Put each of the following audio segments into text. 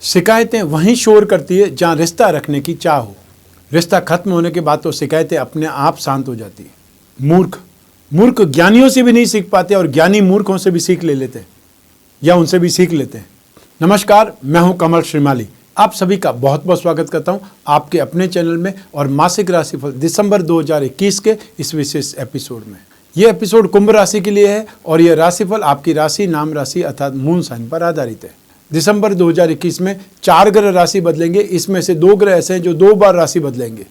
शिकायतें वहीं शोर करती है जहां रिश्ता रखने की चाह हो। रिश्ता खत्म होने के बाद तो शिकायतें अपने आप शांत हो जाती है। मूर्ख ज्ञानियों से भी नहीं सीख पाते और ज्ञानी मूर्खों से भी सीख ले लेते हैं या उनसे भी सीख लेते हैं। नमस्कार, मैं हूं कमल श्रीमाली। आप सभी का बहुत बहुत स्वागत करता हूं आपके अपने चैनल में और मासिक राशिफल दिसंबर 2021 के इस विशेष एपिसोड में। यह एपिसोड कुंभ राशि के लिए है और यह राशिफल आपकी राशि, नाम राशि अर्थात मून साइन पर आधारित है। दिसंबर 2021 में 4 ग्रह राशि बदलेंगे। इसमें से 2 ग्रह ऐसे हैं जो 2 बार राशि बदलेंगे।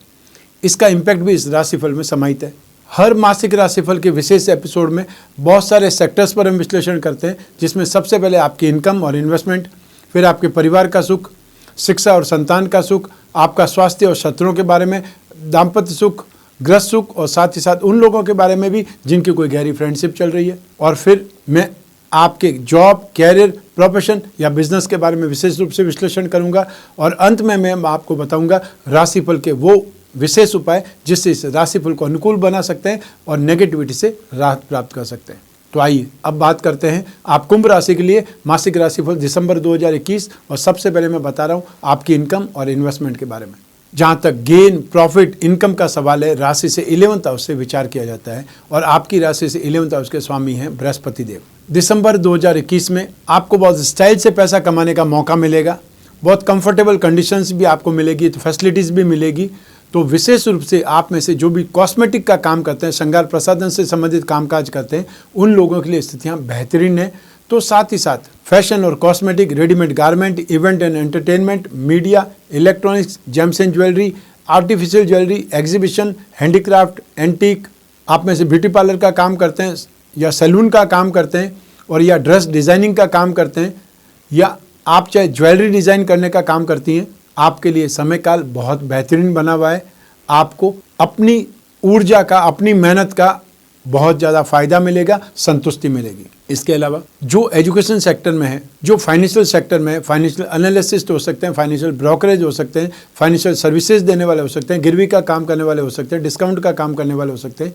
इसका इम्पैक्ट भी इस राशिफल में समाहित है। हर मासिक राशिफल के विशेष एपिसोड में बहुत सारे सेक्टर्स पर हम विश्लेषण करते हैं, जिसमें सबसे पहले आपकी इनकम और इन्वेस्टमेंट, फिर आपके परिवार का सुख, शिक्षा और संतान का सुख, आपका स्वास्थ्य और शत्रुओं के बारे में, दाम्पत्य सुख, ग्रस्त सुख और साथ ही साथ उन लोगों के बारे में भी जिनकी कोई गहरी फ्रेंडशिप चल रही है। और फिर मैं आपके जॉब, कैरियर, प्रोफेशन या बिजनेस के बारे में विशेष रूप से विश्लेषण करूंगा और अंत में मैं आपको बताऊंगा राशिफल के वो विशेष उपाय जिससे इस राशिफल को अनुकूल बना सकते हैं और नेगेटिविटी से राहत प्राप्त कर सकते हैं। तो आइए अब बात करते हैं आप कुंभ राशि के लिए मासिक राशिफल दिसंबर 2021 और सबसे पहले मैं बता रहा हूं आपकी इनकम और इन्वेस्टमेंट के बारे में। जहां तक गेन, प्रॉफिट, इनकम का सवाल है, राशि से 11th हाउस से विचार किया जाता है और आपकी राशि से 11th हाउस के स्वामी हैं बृहस्पति देव। दिसंबर 2021 में आपको बहुत स्टाइल से पैसा कमाने का मौका मिलेगा, बहुत कंफर्टेबल कंडीशंस भी आपको मिलेगी, तो फैसिलिटीज़ भी मिलेगी। तो विशेष रूप से आप में से जो भी कॉस्मेटिक का काम करते हैं, श्रृंगार प्रसाधन से संबंधित कामकाज करते हैं, उन लोगों के लिए स्थितियाँ बेहतरीन हैं। तो साथ ही साथ फैशन और cosmetic, readymade garment, event and entertainment, media, electronics, James and jewellery, artificial jewellery, exhibition, handicraft, antique, आप में से ब्यूटी पार्लर का काम करते हैं या सैलून का काम करते हैं और या ड्रेस डिज़ाइनिंग का काम करते हैं या आप चाहे ज्वेलरी डिज़ाइन करने का काम करती हैं, आपके लिए समय काल बहुत बेहतरीन बना हुआ है। आपको अपनी ऊर्जा का, अपनी मेहनत का बहुत ज़्यादा फायदा मिलेगा, संतुष्टि मिलेगी। इसके अलावा जो एजुकेशन सेक्टर में है, जो फाइनेंशियल सेक्टर में है, फाइनेंशियल एनालिसिस्ट हो सकते हैं, फाइनेंशियल ब्रोकरेज हो सकते हैं, फाइनेंशियल सर्विसेज देने वाले हो सकते हैं, गिरवी का काम करने वाले हो सकते हैं, डिस्काउंट का काम करने वाले हो सकते हैं,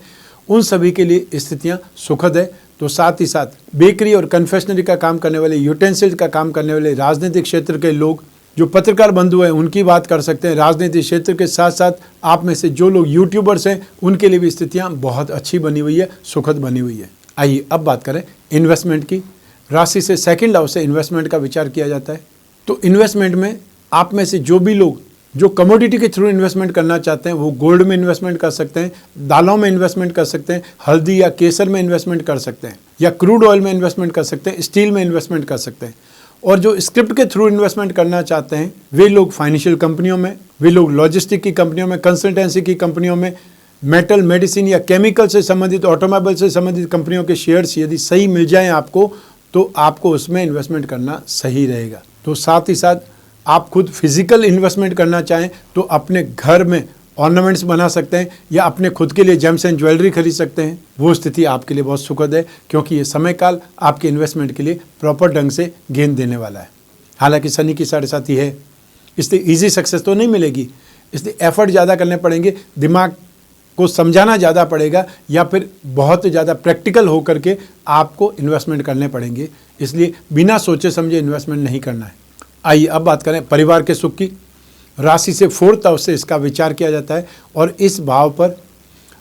उन सभी के लिए स्थितियाँ सुखद है। तो साथ ही साथ बेकरी और कन्फेक्शनरी का काम करने वाले, यूटेंसिल का काम करने वाले, राजनीतिक क्षेत्र के लोग, जो पत्रकार बंधु हैं, उनकी बात कर सकते हैं। राजनीतिक क्षेत्र के साथ साथ आप में से जो लोग यूट्यूबर्स हैं, उनके लिए भी स्थितियां बहुत अच्छी बनी हुई है, सुखद बनी हुई है। आइए अब बात करें इन्वेस्टमेंट की। राशि से 2nd हाउस से इन्वेस्टमेंट का विचार किया जाता है। तो इन्वेस्टमेंट में आप में से जो भी लोग जो कमोडिटी के थ्रू इन्वेस्टमेंट करना चाहते हैं, वो गोल्ड में इन्वेस्टमेंट कर सकते हैं, दालों में इन्वेस्टमेंट कर सकते हैं, हल्दी या केसर में इन्वेस्टमेंट कर सकते हैं, या क्रूड ऑयल में इन्वेस्टमेंट कर सकते हैं, स्टील में इन्वेस्टमेंट कर सकते हैं। और जो स्क्रिप्ट के थ्रू इन्वेस्टमेंट करना चाहते हैं, वे लोग फाइनेंशियल कंपनियों में, वे लोग लॉजिस्टिक की कंपनियों में, कंसल्टेंसी की कंपनियों में, मेटल, मेडिसिन या केमिकल से संबंधित, ऑटोमोबाइल से संबंधित कंपनियों के शेयर्स यदि सही मिल जाएं आपको, तो आपको उसमें इन्वेस्टमेंट करना सही रहेगा। तो साथ ही साथ आप खुद फिजिकल इन्वेस्टमेंट करना चाहें तो अपने घर में ऑर्नामेंट्स बना सकते हैं या अपने खुद के लिए जेम्स एंड ज्वेलरी खरीद सकते हैं। वो स्थिति आपके लिए बहुत सुखद है, क्योंकि ये समय काल आपके इन्वेस्टमेंट के लिए प्रॉपर ढंग से गेन देने वाला है। हालांकि शनि की 7.5 है, इसलिए ईजी सक्सेस तो नहीं मिलेगी, इसलिए एफर्ट ज़्यादा करने पड़ेंगे, दिमाग को समझाना ज़्यादा पड़ेगा या फिर बहुत ज़्यादा प्रैक्टिकल होकर के आपको इन्वेस्टमेंट करने पड़ेंगे। इसलिए बिना सोचे समझे इन्वेस्टमेंट नहीं करना है। आइए अब बात करें परिवार के सुख की। राशि से 4th हाउस से इसका विचार किया जाता है और इस भाव पर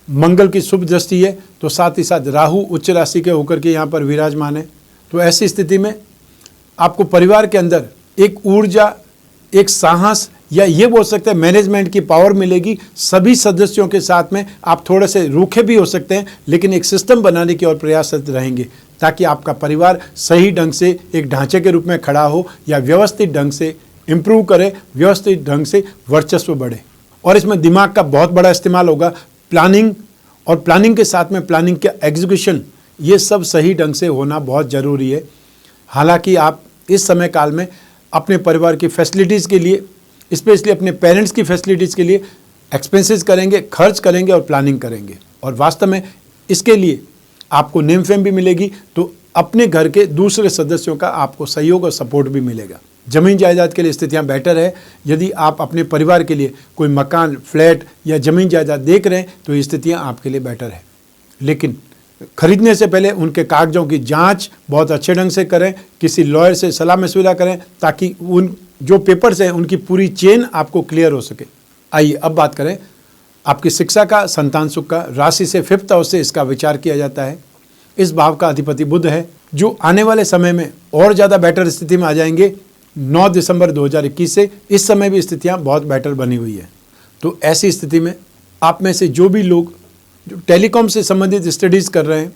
मंगल की शुभ दृष्टि है। तो साथ ही साथ राहु उच्च राशि के होकर के यहाँ पर विराजमान है। तो ऐसी स्थिति में आपको परिवार के अंदर एक ऊर्जा, एक साहस या ये बोल सकते हैं मैनेजमेंट की पावर मिलेगी। सभी सदस्यों के साथ में आप थोड़े से रूखे भी हो सकते हैं, लेकिन एक सिस्टम बनाने की ओर प्रयासरत रहेंगे ताकि आपका परिवार सही ढंग से एक ढांचे के रूप में खड़ा हो या व्यवस्थित ढंग से इम्प्रूव करे, व्यवस्थित ढंग से वर्चस्व बढ़े। और इसमें दिमाग का बहुत बड़ा इस्तेमाल होगा। प्लानिंग और प्लानिंग के साथ में प्लानिंग का एग्जीक्यूशन, ये सब सही ढंग से होना बहुत ज़रूरी है। हालांकि आप इस समय काल में अपने परिवार की फैसिलिटीज़ के लिए, स्पेशली अपने पेरेंट्स की फैसिलिटीज़ के लिए एक्सपेंसेस करेंगे, खर्च करेंगे और प्लानिंग करेंगे। और वास्तव में इसके लिए आपको नेम फेम भी मिलेगी, तो अपने घर के दूसरे सदस्यों का आपको सहयोग और सपोर्ट भी मिलेगा। ज़मीन जायदाद के लिए स्थितियां बेटर है। यदि आप अपने परिवार के लिए कोई मकान, फ्लैट या ज़मीन जायदाद देख रहे हैं तो ये स्थितियां आपके लिए बेटर है। लेकिन खरीदने से पहले उनके कागजों की जांच बहुत अच्छे ढंग से करें, किसी लॉयर से सलाह मशविरा करें ताकि उन जो पेपर्स हैं उनकी पूरी चेन आपको क्लियर हो सके। आइए अब बात करें आपकी शिक्षा का, संतान सुख का। राशि से 5th हाउस से इसका विचार किया जाता है। इस भाव का अधिपति बुध है, जो आने वाले समय में और ज़्यादा बेटर स्थिति में आ जाएंगे 9 दिसंबर 2021 से। इस समय भी स्थितियाँ बहुत बेटर बनी हुई है। तो ऐसी स्थिति में आप में से जो भी लोग जो टेलीकॉम से संबंधित स्टडीज़ कर रहे हैं,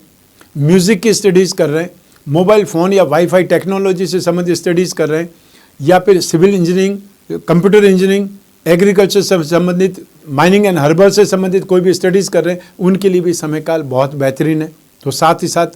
म्यूज़िक की स्टडीज़ कर रहे हैं, मोबाइल फ़ोन या वाईफाई टेक्नोलॉजी से संबंधित स्टडीज़ कर रहे हैं, या फिर civil engineering, computer engineering, agriculture से संबंधित, माइनिंग एंड हर्बल से संबंधित कोई भी स्टडीज़ कर रहे हैं, उनके लिए भी समय काल बहुत बेहतरीन है। तो साथ ही साथ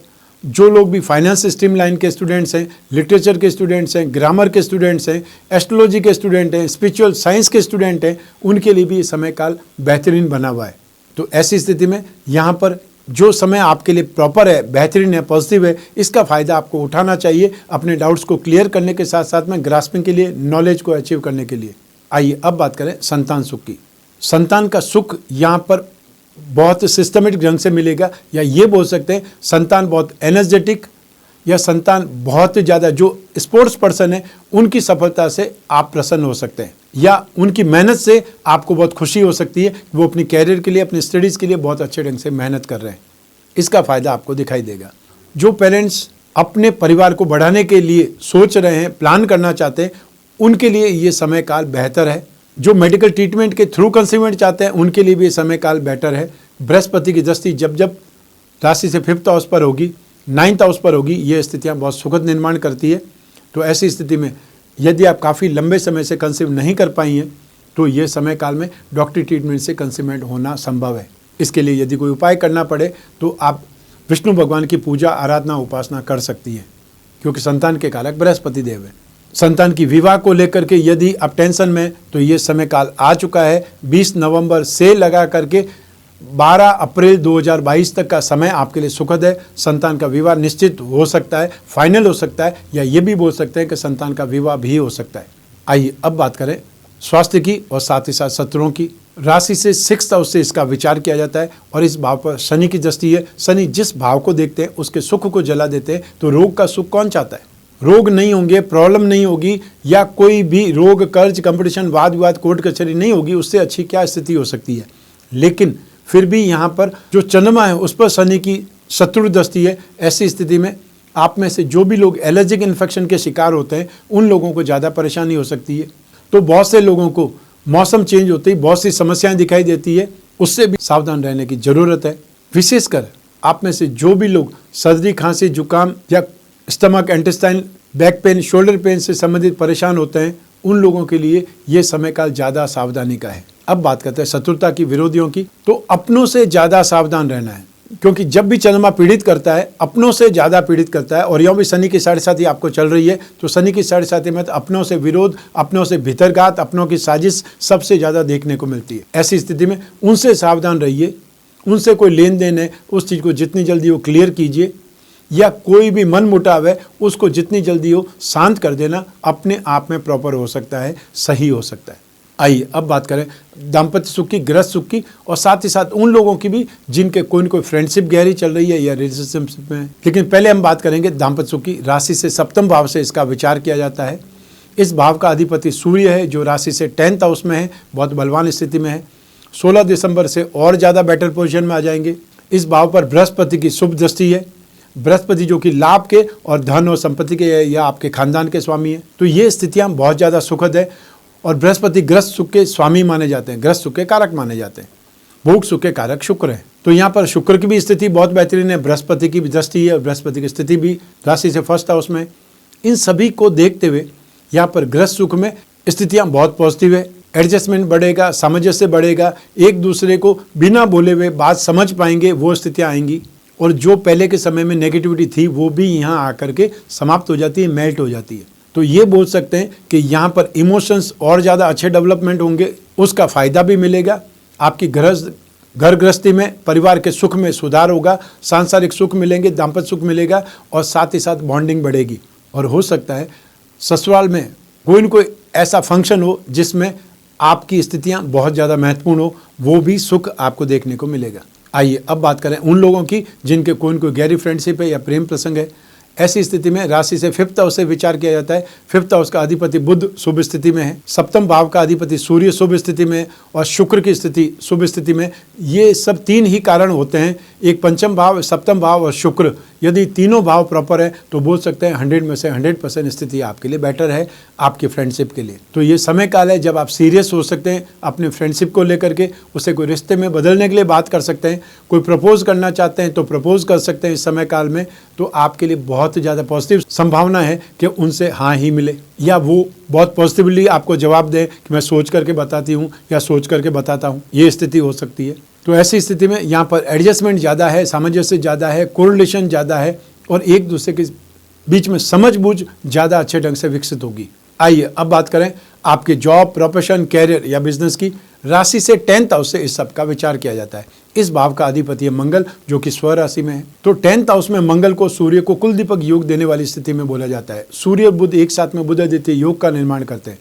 जो लोग भी फाइनेंस स्ट्रीम लाइन के स्टूडेंट्स हैं, लिटरेचर के स्टूडेंट्स हैं, ग्रामर के स्टूडेंट्स हैं, एस्ट्रोलॉजी के स्टूडेंट हैं, स्पिरिचुअल साइंस के स्टूडेंट हैं, उनके लिए भी ये समय काल बेहतरीन बना हुआ है। तो ऐसी स्थिति में यहाँ पर जो समय आपके लिए प्रॉपर है, बेहतरीन है, पॉजिटिव है, इसका फ़ायदा आपको उठाना चाहिए अपने डाउट्स को क्लियर करने के साथ साथ में ग्रास्पिंग के लिए, नॉलेज को अचीव करने के लिए। आइए अब बात करें संतान सुख की। संतान का सुख यहाँ पर बहुत सिस्टमेटिक ढंग से मिलेगा, या ये बोल सकते हैं संतान बहुत एनर्जेटिक, या संतान बहुत ज़्यादा जो स्पोर्ट्स पर्सन है उनकी सफलता से आप प्रसन्न हो सकते हैं, या उनकी मेहनत से आपको बहुत खुशी हो सकती है। वो अपनी कैरियर के लिए, अपनी स्टडीज़ के लिए बहुत अच्छे ढंग से मेहनत कर रहे हैं, इसका फ़ायदा आपको दिखाई देगा। जो पेरेंट्स अपने परिवार को बढ़ाने के लिए सोच रहे हैं, प्लान करना चाहते हैं, उनके लिए ये समय काल बेहतर है। जो मेडिकल ट्रीटमेंट के थ्रू कंसीवमेंट चाहते हैं, उनके लिए भी ये समय काल बेटर है। बृहस्पति की दृष्टि जब जब राशि से 5th हाउस पर होगी, 9th हाउस पर होगी, ये स्थितियाँ बहुत सुखद निर्माण करती है। तो ऐसी स्थिति में यदि आप काफ़ी लंबे समय से कंसीव नहीं कर पाई हैं, तो ये समय काल में डॉक्टरी ट्रीटमेंट से कंसीवमेंट होना संभव है। इसके लिए यदि कोई उपाय करना पड़े तो आप विष्णु भगवान की पूजा, आराधना, उपासना कर सकती हैं, क्योंकि संतान के कारक बृहस्पति देव है। संतान की विवाह को लेकर के यदि आप टेंशन में, तो ये समय काल आ चुका है। 20 नवंबर से लगा करके 12 अप्रैल 2022 तक का समय आपके लिए सुखद है। संतान का विवाह निश्चित हो सकता है, फाइनल हो सकता है, या ये भी बोल सकते हैं कि संतान का विवाह भी हो सकता है। आइए अब बात करें स्वास्थ्य की और साथ ही साथ शत्रुओं की। राशि से 6th हाउस से इसका विचार किया जाता है, और इस भाव पर शनि की दृष्टि है। शनि जिस भाव को देखते हैं उसके सुख को जला देते हैं। तो रोग का सुख कौन चाहता है? रोग नहीं होंगे, प्रॉब्लम नहीं होगी, या कोई भी रोग, कर्ज, कंपटीशन, वाद विवाद, कोर्ट कचहरी नहीं होगी, उससे अच्छी क्या स्थिति हो सकती है। लेकिन फिर भी यहाँ पर जो चंद्रमा है उस पर शनि की शत्रु दृष्टि है। ऐसी स्थिति में आप में से जो भी लोग एलर्जिक इन्फेक्शन के शिकार होते हैं, उन लोगों को ज़्यादा परेशानी हो सकती है। तो बहुत से लोगों को मौसम चेंज होते ही बहुत सी समस्याएं दिखाई देती है, उससे भी सावधान रहने की ज़रूरत है। विशेषकर आप में से जो भी लोग सर्दी, खांसी, जुकाम या stomach, intestine, back pain, shoulder pain से संबंधित परेशान होते हैं, उन लोगों के लिए ये समय काल ज़्यादा सावधानी का है। अब बात करते हैं शत्रुता की, विरोधियों की। तो अपनों से ज़्यादा सावधान रहना है, क्योंकि जब भी चंद्रमा पीड़ित करता है, अपनों से ज़्यादा पीड़ित करता है। और यूँ भी शनि की 7.5 आपको चल रही है, तो शनि की 7.5 में तो अपनों से विरोध, अपनों से भीतरघात, अपनों की साजिश सबसे ज़्यादा देखने को मिलती है। ऐसी स्थिति में उनसे सावधान रहिए। उनसे कोई लेन देन है, उस चीज़ को जितनी जल्दी हो क्लियर कीजिए, या कोई भी मन मुटाव है उसको जितनी जल्दी हो शांत कर देना, अपने आप में प्रॉपर हो सकता है, सही हो सकता है। आइए अब बात करें दाम्पत्य सुख की, गृहस्थ सुख की, और साथ ही साथ उन लोगों की भी जिनके कोई न कोई फ्रेंडशिप गहरी चल रही है या रिलेशनशिप में। लेकिन पहले हम बात करेंगे दाम्पत्य सुख की। राशि से 7वें भाव से इसका विचार किया जाता है। इस भाव का अधिपति सूर्य है, जो राशि से 10th हाउस में है, बहुत बलवान स्थिति में है। 16 दिसंबर से और ज़्यादा बेटर पोजीशन में आ जाएंगे। इस भाव पर बृहस्पति की शुभ दृष्टि है। बृहस्पति जो कि लाभ के और धन और संपत्ति के या आपके खानदान के स्वामी हैं। तो ये स्थितियाँ बहुत ज़्यादा सुखद है। और बृहस्पति गृहस्थ सुख के स्वामी माने जाते हैं, गृहस्थ सुख के कारक माने जाते हैं। भोग सुख के कारक शुक्र है। तो यहाँ पर शुक्र की भी स्थिति बहुत बेहतरीन है, बृहस्पति की भी दृष्टि है, और बृहस्पति की स्थिति भी राशि से 1st हाउस में। इन सभी को देखते हुए यहाँ पर गृहस्थ सुख में स्थितियाँ बहुत पॉजिटिव है। एडजस्टमेंट बढ़ेगा, सामंजस्य बढ़ेगा, एक दूसरे को बिना बोले हुए बात समझ पाएंगे, वो स्थितियाँ आएंगी। और जो पहले के समय में नेगेटिविटी थी वो भी यहाँ आकर के समाप्त हो जाती है, मेल्ट हो जाती है। तो ये बोल सकते हैं कि यहाँ पर इमोशंस और ज़्यादा अच्छे डेवलपमेंट होंगे, उसका फ़ायदा भी मिलेगा। आपकी घर गृहस्थी में, परिवार के सुख में सुधार होगा, सांसारिक सुख मिलेंगे, दाम्पत्य सुख मिलेगा, और साथ ही साथ बॉन्डिंग बढ़ेगी। और हो सकता है ससुराल में कोई न कोई ऐसा फंक्शन हो जिसमें आपकी स्थितियाँ बहुत ज़्यादा महत्वपूर्ण हो, वो भी सुख आपको देखने को मिलेगा। आइए अब बात करें उन लोगों की जिनके कोई न कोई गहरी फ्रेंडशिप है या प्रेम प्रसंग है। ऐसी स्थिति में राशि से 5th हाउस से विचार किया जाता है। 5th हाउस का अधिपति बुध शुभ स्थिति में है, 7th भाव का अधिपति सूर्य शुभ स्थिति में और शुक्र की स्थिति शुभ स्थिति में। ये सब 3 ही कारण होते हैं, एक पंचम भाव, 7th भाव और शुक्र। यदि तीनों भाव प्रॉपर है तो बोल सकते हैं 100 में से 100% स्थिति आपके लिए बेटर है, आपकी फ्रेंडशिप के लिए। तो ये समय काल है जब आप सीरियस हो सकते हैं अपने फ्रेंडशिप को लेकर के, उसे कोई रिश्ते में बदलने के लिए बात कर सकते हैं। कोई प्रपोज करना चाहते हैं तो प्रपोज कर सकते हैं इस समय काल में। तो आपके लिए बहुत ज़्यादा पॉजिटिव संभावना है कि उनसे हाँ ही मिले, या वो बहुत पॉजिटिवली आपको जवाब दे कि मैं सोच करके बताती हूँ या सोच करके बताता हूँ। ये स्थिति हो सकती है। तो ऐसी स्थिति में यहाँ पर एडजस्टमेंट ज़्यादा है, सामंजस्य ज़्यादा है, कोरिलेशन ज़्यादा है और एक दूसरे के बीच में समझबूझ ज़्यादा अच्छे ढंग से विकसित होगी। आइए अब बात करें आपके जॉब, प्रोफेशन, कैरियर या बिजनेस की। राशि से 10th हाउस से इस सब का विचार किया जाता है। इस भाव का अधिपति है मंगल, जो कि स्व राशि में है। तो 10th हाउस में मंगल को सूर्य को कुल दीपक योग देने वाली स्थिति में बोला जाता है। सूर्य और बुध एक साथ में बुध आदित्य योग का निर्माण करते हैं।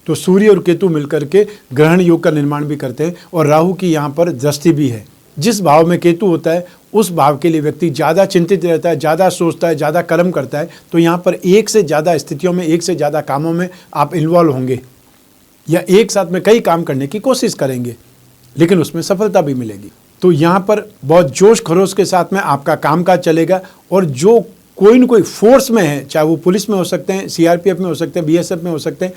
तो सूर्य और केतु मिलकर के ग्रहण योग का निर्माण भी करते हैं और राहु की यहाँ पर दृष्टि भी है। जिस भाव में केतु होता है उस भाव के लिए व्यक्ति ज़्यादा चिंतित रहता है, ज़्यादा सोचता है, ज़्यादा कर्म करता है। तो यहाँ पर एक से ज़्यादा स्थितियों में, एक से ज़्यादा कामों में आप इन्वॉल्व होंगे या एक साथ में कई काम करने की कोशिश करेंगे, लेकिन उसमें सफलता भी मिलेगी। तो यहाँ पर बहुत जोश खरोश के साथ में आपका कामकाज चलेगा और जो कोई न कोई फोर्स में है, चाहे वो पुलिस में हो सकते हैं, सीआरपीएफ में हो सकते हैं, बीएसएफ में हो सकते हैं,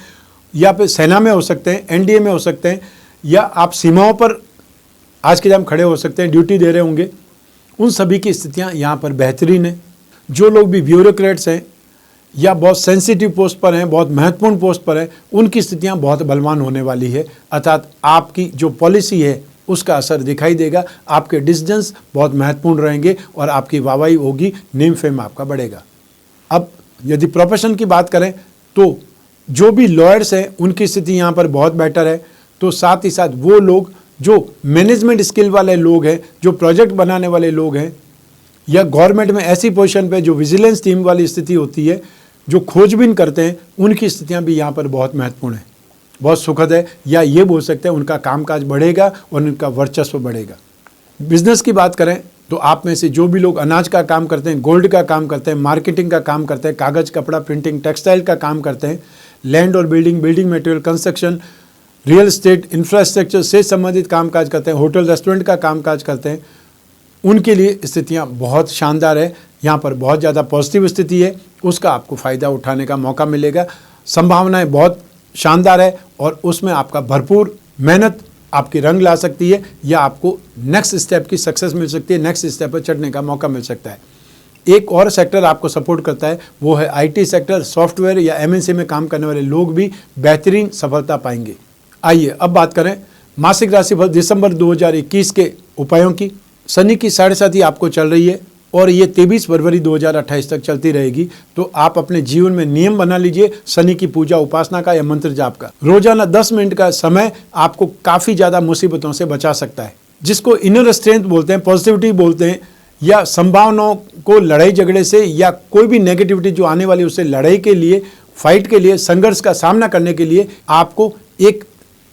या फिर सेना में हो सकते हैं, एनडीए में हो सकते हैं, या आप सीमाओं पर आज के टाइम खड़े हो सकते हैं, ड्यूटी दे रहे होंगे, उन सभी की स्थितियां यहाँ पर बेहतरीन है। जो लोग भी ब्यूरोक्रेट्स हैं या बहुत सेंसिटिव पोस्ट पर हैं, बहुत महत्वपूर्ण पोस्ट पर हैं, उनकी स्थितियां बहुत बलवान होने वाली है। अर्थात आपकी जो पॉलिसी है उसका असर दिखाई देगा, आपके डिसीजंस बहुत महत्वपूर्ण रहेंगे और आपकी वाहवाही होगी, नेम फेम आपका बढ़ेगा। अब यदि प्रोफेशन की बात करें तो जो भी लॉयर्स हैं उनकी स्थिति यहाँ पर बहुत बेटर है। तो साथ ही साथ वो लोग जो मैनेजमेंट स्किल वाले लोग हैं, जो प्रोजेक्ट बनाने वाले लोग हैं, या गवर्नमेंट में ऐसी पोजीशन पे जो विजिलेंस टीम वाली स्थिति होती है, जो खोजबीन करते हैं, उनकी स्थितियां भी यहाँ पर बहुत महत्वपूर्ण है, बहुत सुखद है, या ये बोल सकते हैं उनका कामकाज बढ़ेगा और उनका वर्चस्व बढ़ेगा। बिजनेस की बात करें तो आप में से जो भी लोग अनाज का काम करते हैं, गोल्ड का काम करते हैं, मार्केटिंग का काम करते हैं, कागज़, कपड़ा, प्रिंटिंग, टेक्सटाइल का काम करते हैं, लैंड और building, building material, construction, real estate, infrastructure से संबंधित कामकाज करते हैं, होटल रेस्टोरेंट का कामकाज करते हैं, उनके लिए स्थितियां बहुत शानदार है। यहाँ पर बहुत ज़्यादा पॉजिटिव स्थिति है, उसका आपको फ़ायदा उठाने का मौका मिलेगा। संभावनाएं बहुत शानदार है और उसमें आपका भरपूर मेहनत आपकी रंग ला सकती है, या आपको नेक्स्ट स्टेप की सक्सेस मिल सकती है, नेक्स्ट स्टेप पर चढ़ने का मौका मिल सकता है। एक और सेक्टर आपको सपोर्ट करता है, वो है आईटी सेक्टर, सॉफ्टवेयर या एमएनसी में काम करने वाले लोग भी बेहतरीन सफलता पाएंगे। आइए अब बात करें मासिक राशिफल दिसंबर 2021 के उपायों की। शनि की 7.5 आपको चल रही है और ये 23 फरवरी 2028 तक चलती रहेगी। तो आप अपने जीवन में नियम बना लीजिए शनि की पूजा उपासना का या मंत्र जाप का। रोजाना 10 मिनट का समय आपको काफ़ी ज़्यादा मुसीबतों से बचा सकता है, जिसको इनर स्ट्रेंथ बोलते हैं, पॉजिटिविटी बोलते हैं, या संभावनाओं को लड़ाई झगड़े से या कोई भी नेगेटिविटी जो आने वाली उससे लड़ाई के लिए, फाइट के लिए, संघर्ष का सामना करने के लिए आपको एक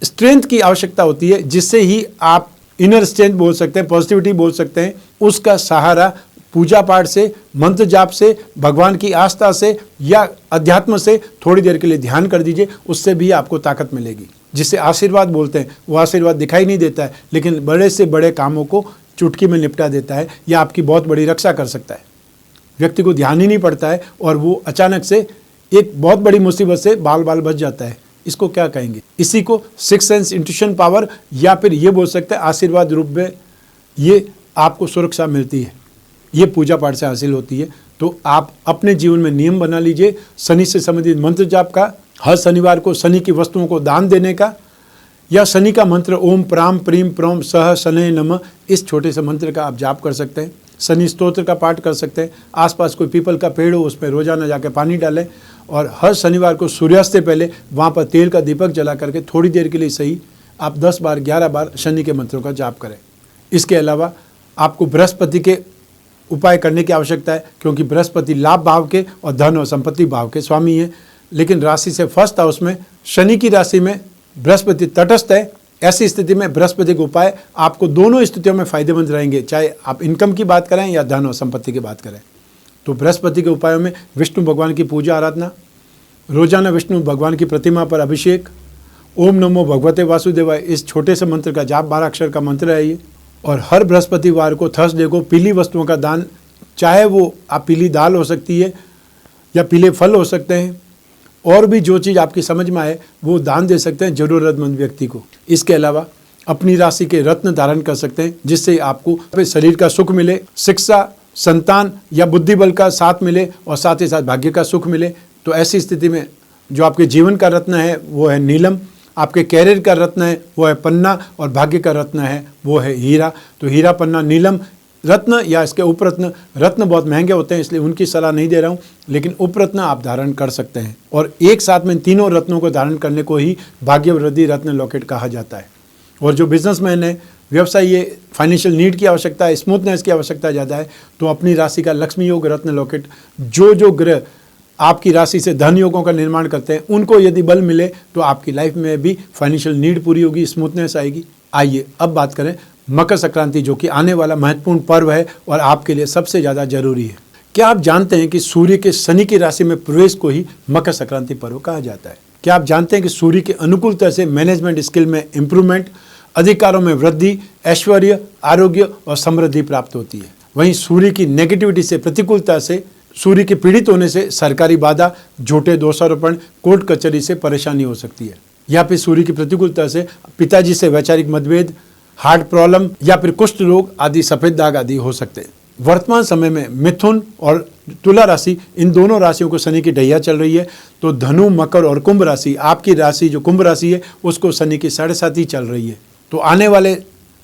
स्ट्रेंथ की आवश्यकता होती है, जिससे ही आप इनर स्ट्रेंथ बोल सकते हैं, पॉजिटिविटी बोल सकते हैं। उसका सहारा पूजा पाठ से, मंत्र जाप से, भगवान की आस्था से या अध्यात्म से थोड़ी देर के लिए ध्यान कर दीजिए, उससे भी आपको ताकत मिलेगी, जिसे आशीर्वाद बोलते हैं। वो आशीर्वाद दिखाई नहीं देता है, लेकिन बड़े से बड़े कामों को चुटकी में निपटा देता है या आपकी बहुत बड़ी रक्षा कर सकता है। व्यक्ति को ध्यान ही नहीं पड़ता है और वो अचानक से एक बहुत बड़ी मुसीबत से बाल बाल बच जाता है। इसको क्या कहेंगे? इसी को सिक्स सेंस, इंट्यूशन पावर, या फिर ये बोल सकते हैं आशीर्वाद रूप में ये आपको सुरक्षा मिलती है, ये पूजा पाठ से हासिल होती है। तो आप अपने जीवन में नियम बना लीजिए शनि से संबंधित मंत्र जाप का, हर शनिवार को शनि की वस्तुओं को दान देने का, या शनि का मंत्र ओम प्राम प्रीम प्रोम सह शनै नमः, इस छोटे से मंत्र का आप जाप कर सकते हैं। शनि स्तोत्र का पाठ कर सकते हैं। आसपास कोई पीपल का पेड़ हो उसमें रोजाना जाके पानी डालें और हर शनिवार को सूर्यास्त से पहले वहाँ पर तेल का दीपक जला करके थोड़ी देर के लिए सही आप 10 बार 11 बार शनि के मंत्रों का जाप करें। इसके अलावा आपको बृहस्पति के उपाय करने की आवश्यकता है, क्योंकि बृहस्पति लाभ भाव के और धन और संपत्ति भाव के स्वामी हैं। लेकिन राशि से फर्स्ट हाउस में शनि की राशि में बृहस्पति तटस्थ है। ऐसी स्थिति में बृहस्पति के उपाय आपको दोनों स्थितियों में फायदेमंद रहेंगे, चाहे आप इनकम की बात करें या धन और संपत्ति की बात करें। तो बृहस्पति के उपायों में विष्णु भगवान की पूजा आराधना, रोजाना विष्णु भगवान की प्रतिमा पर अभिषेक, ओम नमो भगवते वासुदेवाय इस छोटे से मंत्र का जाप 12 अक्षर का मंत्र है ये। और हर बृहस्पतिवार को थर्सडे को पीली वस्तुओं का दान, चाहे वो आप पीली दाल हो सकती है या पीले फल हो सकते हैं, और भी जो चीज़ आपकी समझ में आए वो दान दे सकते हैं ज़रूरतमंद व्यक्ति को। इसके अलावा अपनी राशि के रत्न धारण कर सकते हैं जिससे आपको शरीर का सुख मिले, शिक्षा, संतान या बुद्धि बल का साथ मिले और साथ ही साथ भाग्य का सुख मिले। तो ऐसी स्थिति में जो आपके जीवन का रत्न है वो है नीलम, आपके कैरियर का रत्न है वो है पन्ना, और भाग्य का रत्न है वो है हीरा। तो हीरा, पन्ना, नीलम रत्न या इसके उपरत्न, रत्न बहुत महंगे होते हैं इसलिए उनकी सलाह नहीं दे रहा हूँ, लेकिन उपरत्न आप धारण कर सकते हैं। और एक साथ में तीनों रत्नों को धारण करने को ही भाग्यवृद्धि रत्न लॉकेट कहा जाता है। और जो बिजनेसमैन है, व्यवसाय, ये फाइनेंशियल नीड की आवश्यकता है, स्मूथनेस की आवश्यकता ज़्यादा है, तो अपनी राशि का लक्ष्मी योग रत्न लॉकेट, जो ग्रह आपकी राशि से धन योगों का निर्माण करते हैं उनको यदि बल मिले तो आपकी लाइफ में भी फाइनेंशियल नीड पूरी होगी, स्मूथनेस आएगी। आइए अब बात करें मकर संक्रांति, जो कि आने वाला महत्वपूर्ण पर्व है और आपके लिए सबसे ज़्यादा जरूरी है। क्या आप जानते हैं कि सूर्य के शनि की राशि में प्रवेश को ही मकर संक्रांति पर्व कहा जाता है? क्या आप जानते हैं कि सूर्य के अनुकूलता से मैनेजमेंट स्किल में इंप्रूवमेंट, अधिकारों में वृद्धि, ऐश्वर्य, आरोग्य और समृद्धि प्राप्त होती है। वहीं सूर्य की नेगेटिविटी से, प्रतिकूलता से, सूर्य के पीड़ित होने से सरकारी बाधा, झूठे दोषारोपण, कोर्ट कचहरी से परेशानी हो सकती है। या फिर सूर्य की प्रतिकूलता से पिताजी से वैचारिक मतभेद, हार्ट प्रॉब्लम या फिर कुष्ठ रोग आदि, सफेद दाग आदि हो सकते हैं। वर्तमान समय में मिथुन और तुला राशि, इन दोनों राशियों को शनि की ढैया चल रही है। तो धनु, मकर और कुंभ राशि, आपकी राशि जो कुंभ राशि है उसको शनि की 7.5 चल रही है। तो आने वाले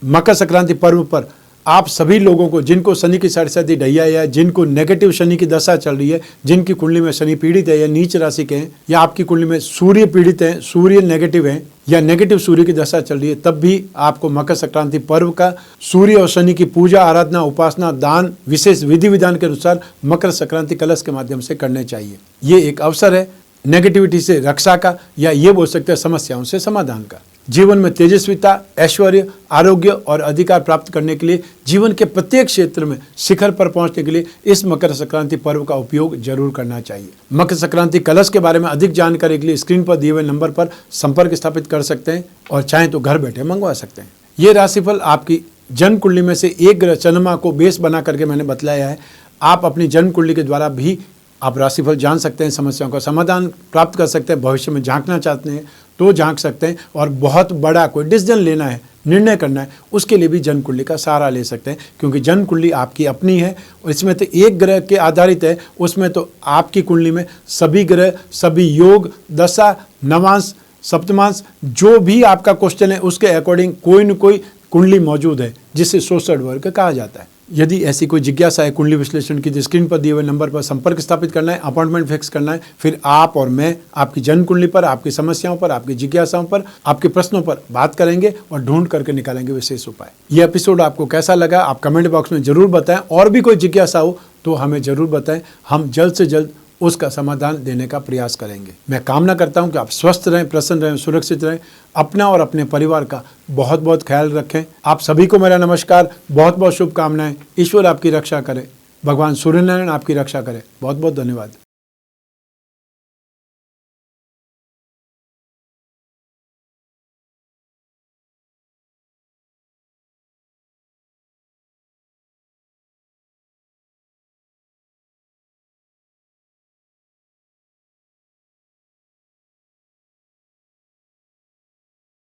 मकर संक्रांति पर्व पर आप सभी लोगों को, जिनको शनि की 7.5 ढैया है, जिनको नेगेटिव शनि की दशा चल रही है, जिनकी कुंडली में शनि पीड़ित है या नीच राशि के हैं, या आपकी कुंडली में सूर्य पीड़ित है, सूर्य नेगेटिव है या नेगेटिव सूर्य की दशा चल रही है, तब भी आपको मकर संक्रांति पर्व का सूर्य और शनि की पूजा, आराधना, उपासना, दान विशेष विधि विधान के अनुसार मकर संक्रांति कलश के माध्यम से करने चाहिए। ये एक अवसर है नेगेटिविटी से रक्षा का, या ये बोल सकते हैं समस्याओं से समाधान का। जीवन में तेजस्विता, ऐश्वर्य, आरोग्य और अधिकार प्राप्त करने के लिए, जीवन के प्रत्येक क्षेत्र में शिखर पर पहुंचने के लिए इस मकर संक्रांति पर्व का उपयोग जरूर करना चाहिए। मकर संक्रांति कलश के बारे में अधिक जानकारी के लिए स्क्रीन पर दिए हुए नंबर पर संपर्क स्थापित कर सकते हैं और चाहें तो घर बैठे मंगवा सकते हैं। ये राशिफल आपकी जन्म कुंडली में से एक ग्रह चंद्रमा को बेस बना करके मैंने बतलाया है। आप अपनी जन्म कुंडली के द्वारा भी आप राशिफल जान सकते हैं, समस्याओं का समाधान प्राप्त कर सकते हैं। भविष्य में झांकना चाहते हैं तो झांक सकते हैं, और बहुत बड़ा कोई डिसीजन लेना है, निर्णय करना है, उसके लिए भी जन्म कुंडली का सहारा ले सकते हैं, क्योंकि जन्म कुंडली आपकी अपनी है और इसमें तो एक ग्रह के आधारित है। उसमें तो आपकी कुंडली में सभी ग्रह, सभी योग, दशा, नवांश, सप्तमांश, जो भी आपका क्वेश्चन है उसके अकॉर्डिंग कोई न कोई कुंडली मौजूद है, जिसे सोशल वर्क कहा जाता है। यदि ऐसी कोई जिज्ञासा है कुंडली विश्लेषण की, तो स्क्रीन पर दिए हुए नंबर पर संपर्क स्थापित करना है, अपॉइंटमेंट फिक्स करना है। फिर आप और मैं आपकी जन्म कुंडली पर, आपकी समस्याओं पर, आपकी जिज्ञासाओं पर, आपके प्रश्नों पर बात करेंगे और ढूंढ करके निकालेंगे विशेष उपाय। यह एपिसोड आपको कैसा लगा आप कमेंट बॉक्स में जरूर बताएं, और भी कोई जिज्ञासा हो तो हमें जरूर बताएं, हम जल्द से जल्द उसका समाधान देने का प्रयास करेंगे। मैं कामना करता हूं कि आप स्वस्थ रहें, प्रसन्न रहें, सुरक्षित रहें, अपना और अपने परिवार का बहुत बहुत ख्याल रखें। आप सभी को मेरा नमस्कार, बहुत बहुत शुभकामनाएं। ईश्वर आपकी रक्षा करे, भगवान सूर्यनारायण आपकी रक्षा करे। बहुत बहुत धन्यवाद।